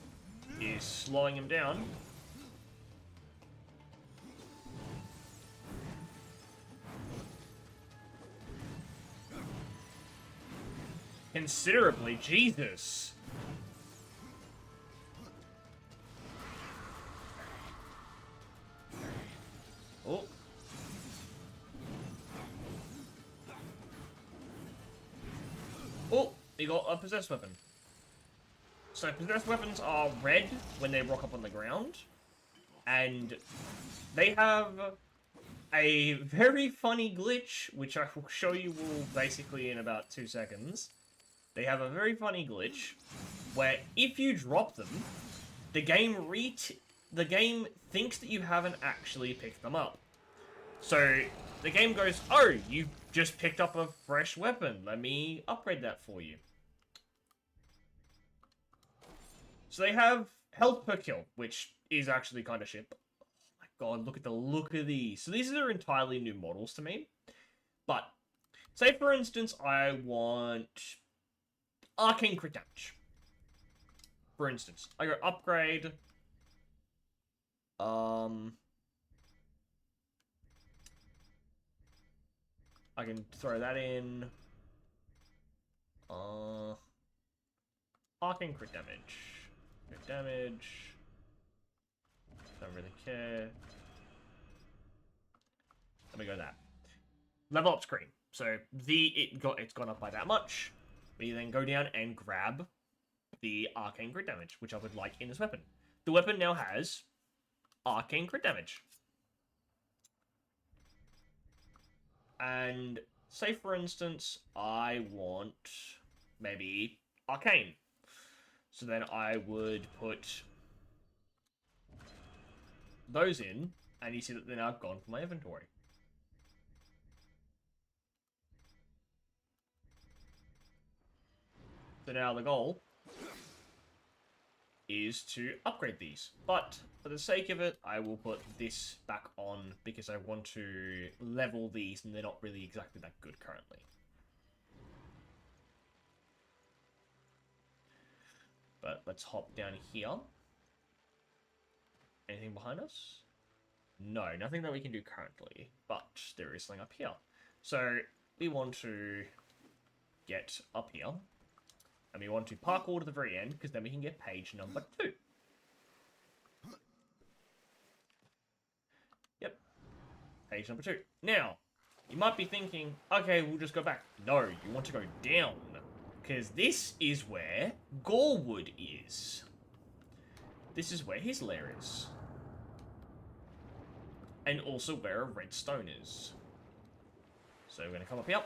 is slowing him down. Considerably, Jesus. Oh. Oh, he got a possessed weapon. So possessed weapons are red when they rock up on the ground. And they have a very funny glitch, which I will show you all basically in about 2 seconds. They have a very funny glitch where if you drop them, the game thinks that you haven't actually picked them up. So the game goes, oh, you just picked up a fresh weapon. Let me upgrade that for you. So they have health per kill, which is actually kind of shit. But, oh my god, look at the look of these. So these are entirely new models to me. But, say for instance, I want arcane crit damage. For instance, I go upgrade. I can throw that in. Arcane crit damage. Crit damage. Don't really care. Let me go that. Level up screen. So it's gone up by that much. We then go down and grab the arcane crit damage, which I would like in this weapon. The weapon now has arcane crit damage. And say for instance, I want maybe arcane. So then I would put those in, and you see that they're now gone from my inventory. So now the goal is to upgrade these. But for the sake of it, I will put this back on because I want to level these and they're not really exactly that good currently. But let's hop down here. Anything behind us? No, nothing that we can do currently. But there is something up here. So we want to get up here. And we want to parkour to the very end, because then we can get page number 2. page number 2. Now, you might be thinking, okay, we'll just go back. No, you want to go down. Because this is where Gorewood is. This is where his lair is. And also where a redstone is. So we're going to come up here. I'm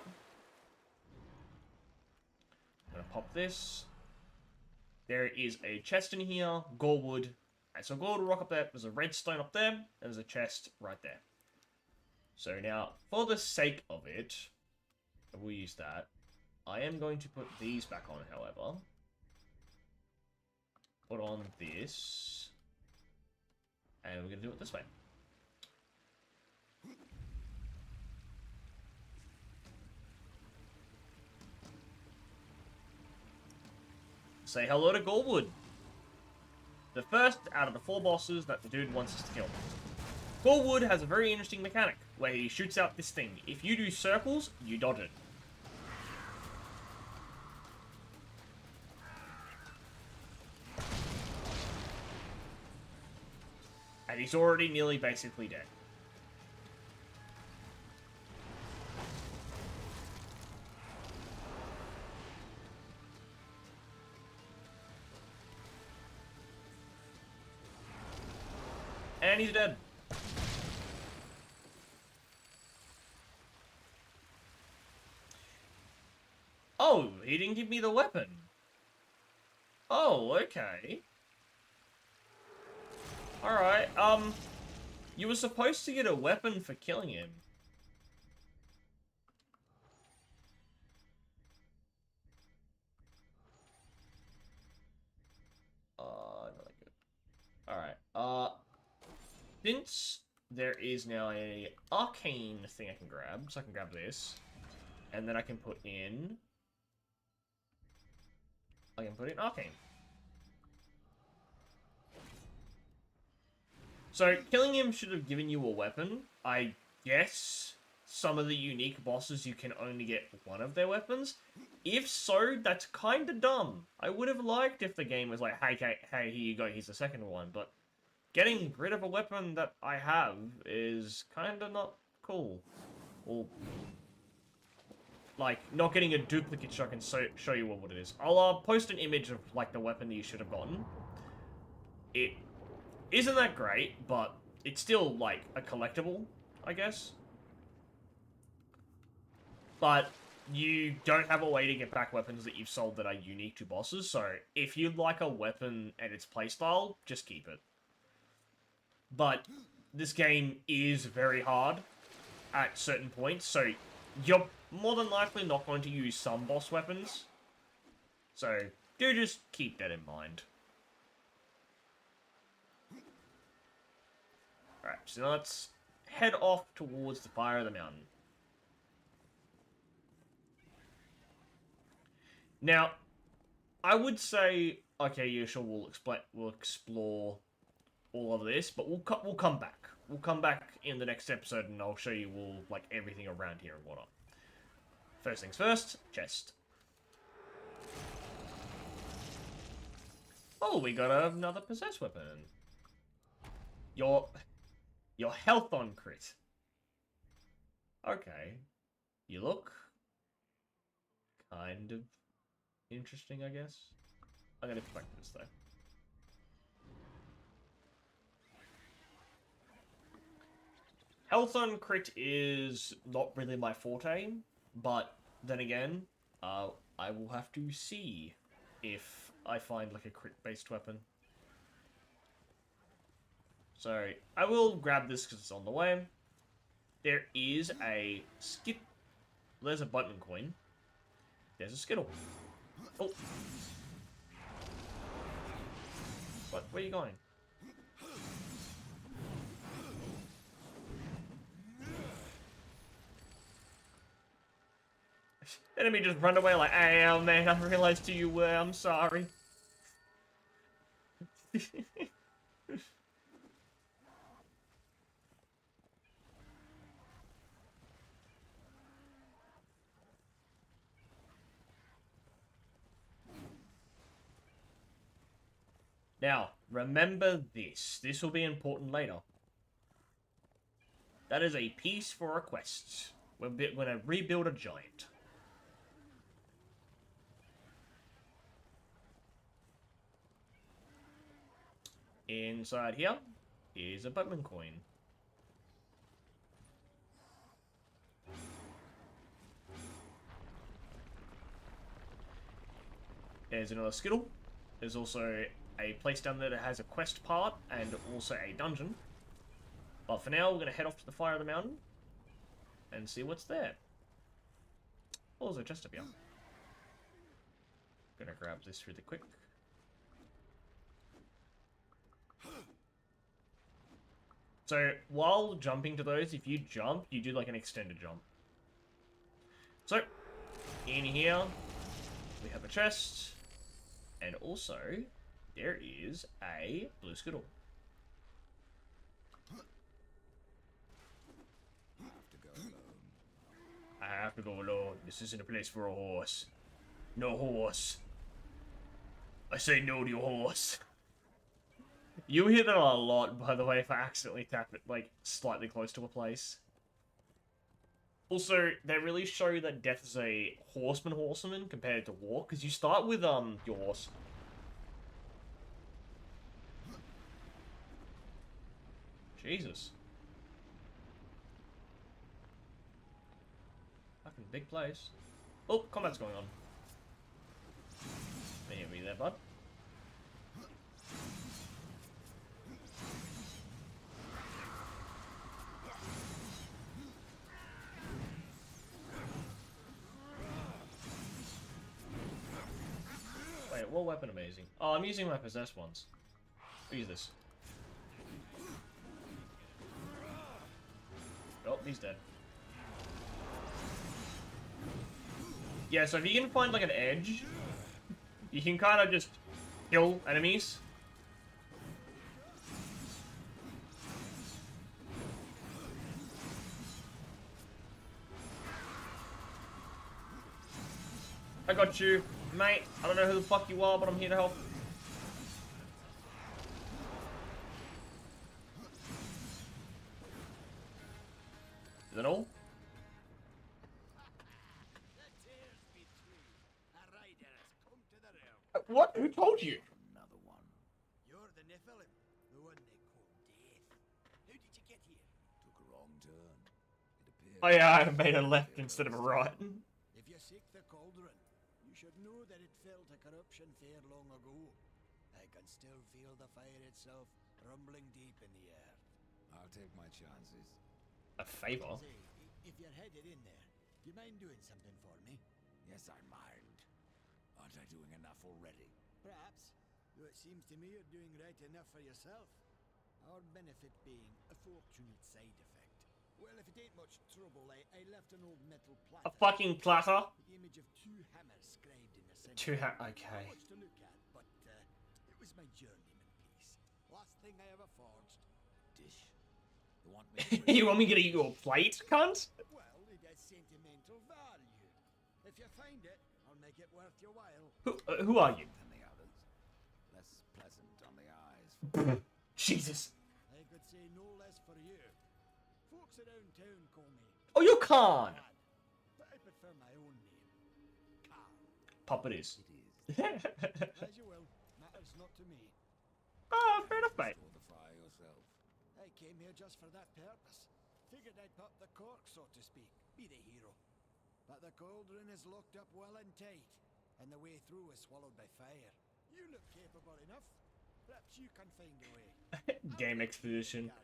going to pop this. There is a chest in here. Gorewood. Alright, so gold rock up there. There's a redstone up there. And there's a chest right there. So now, for the sake of it, we'll use that. I am going to put these back on, however. Put on this. And we're going to do it this way. Say hello to Gorewood. The first out of the 4 bosses that the dude wants us to kill. Gorewood has a very interesting mechanic, where he shoots out this thing. If you do circles, you dodge it. And he's already nearly basically dead. And he's dead. Oh, he didn't give me the weapon. Oh, okay. Alright, you were supposed to get a weapon for killing him. Not that good. Alright, since there is now a arcane thing I can grab, so I can grab this, and then I can put in arcane. So, killing him should have given you a weapon. I guess some of the unique bosses you can only get one of their weapons. If so, that's kind of dumb. I would have liked if the game was like, hey, here you go, here's the second one, but getting rid of a weapon that I have is kind of not cool. Or, like, not getting a duplicate so I can show you what it is. I'll post an image of, like, the weapon that you should have gotten. It isn't that great, but it's still, like, a collectible, I guess. But you don't have a way to get back weapons that you've sold that are unique to bosses, so if you like a weapon and its playstyle, just keep it. But this game is very hard at certain points, so you're more than likely not going to use some boss weapons. So do just keep that in mind. Alright, so let's head off towards the fire of the mountain. Now, I would say, okay, yeah, sure, we'll explore all of this, but we'll come back. We'll come back in the next episode, and I'll show you all, like, everything around here and whatnot. First things first, chest. Oh, we got another possessed weapon. Your health on crit. Okay. You look kind of interesting, I guess. I'm gonna collect this though. Health on crit is not really my forte, but then again, I will have to see if I find like a crit-based weapon. So, I will grab this because it's on the way. There is a skip. There's a button coin. There's a skittle. Oh. What? Where are you going? Enemy just run away like, hey, oh man, I realized who you were, I'm sorry. Now, remember this. This will be important later. That is a piece for a quest. We're gonna rebuild a giant. Inside here is a boatman coin. There's another skittle. There's also a place down there that has a quest part and also a dungeon. But for now, we're going to head off to the fire of the mountain and see what's there. Oh, there's a chest up here. Gonna grab this really quick. So, while jumping to those, if you jump, you do like an extended jump. So, in here, we have a chest. And also, there is a blue skittle. I have to go alone. This isn't a place for a horse. No horse. I say no to your horse. You hear that a lot, by the way, if I accidentally tap it, like, slightly close to a place. Also, they really show that death is a horseman compared to walk, because you start with, your horse. Jesus. Fucking big place. Oh, combat's going on. There we there, bud. Wait, what weapon am I using? Oh, I'm using my possessed ones. I'll use this. Oh, he's dead. Yeah, so if you can find, like, an edge, you can kind of just kill enemies. I got you, mate. I don't know who the fuck you are, but I'm here to help. Is that all? What? Who told you? Another one. You're the Nephilim, the one they call Death. How did you get here? Took a wrong turn. It appears. Oh yeah, I made a left instead of a right. If you seek the cauldron, you should know that it fell to corruption fair long ago. I can still feel the fire itself rumbling deep in the earth. I'll take my chances. A favor? Say, if you're headed in there, do you mind doing something for me? Yes, I mind. Aren't I doing enough already? Perhaps, though it seems to me you're doing right enough for yourself. Our benefit being a fortunate side effect. Well, if it ain't much trouble, I left an old metal platter. A fucking platter? The image of two hammers scribed in the center. Okay. Not much to look at, but it was my journeyman piece. Last thing I ever forged. Dish. You want me You want me to eat your plate, cunt? Well, it has sentimental value. If you find it, I'll make it worth your while. Who are you? than the others? Less pleasant on the eyes. Jesus. I could say no less for you. Folks around town call me Oh, you Khan! Khan, but I prefer my own name. Khan. Puppet is. It is. As you will. Matters not to me. Oh, fair enough, mate. Store the fire yourself. I came here just for that purpose. Figured I'd pop the cork, so to speak. Be the hero. But the cauldron is locked up well and tight, and the way through is swallowed by fire. You look capable enough. Perhaps you can find a way. Game exposition.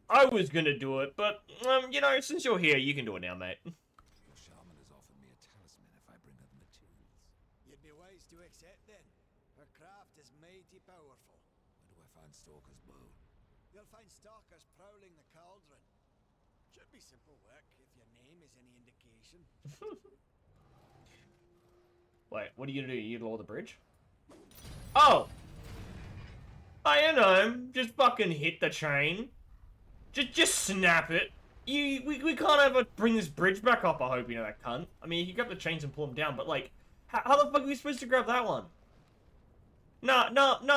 I was gonna do it, but, you know, since you're here, you can do it now, mate. Your shaman has offered me a talisman if I bring her the materials. You'd be wise to accept then. Her craft is mighty powerful. Where do I find Stalker's bow? You'll find stalkers prowling the cauldron. Should be simple work if your name is any indication. Wait, what are you gonna do? You gonna lower the bridge? Oh! I know. Just fucking hit the train. Just snap it. We can't ever bring this bridge back up, I hope, you know, that cunt. I mean, you can grab the chains and pull them down, but, like, how the fuck are we supposed to grab that one? Nah,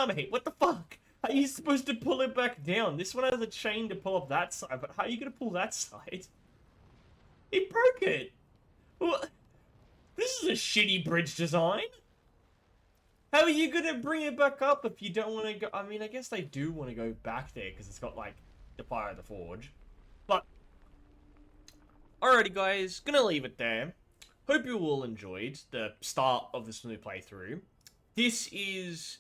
mate, what the fuck? How are you supposed to pull it back down? This one has a chain to pull up that side, but how are you gonna pull that side? It broke it! What? This is a shitty bridge design! How are you gonna bring it back up if you don't want to go? I mean, I guess they do want to go back there because it's got, like, the fire of the forge. But, alrighty guys, gonna leave it there. Hope you all enjoyed the start of this new playthrough. This is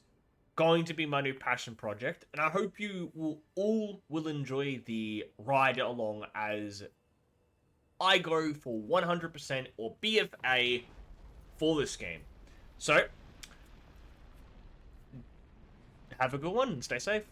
going to be my new passion project, and I hope you will enjoy the ride along as I go for 100% or BFA for this game. So, have a good one and stay safe.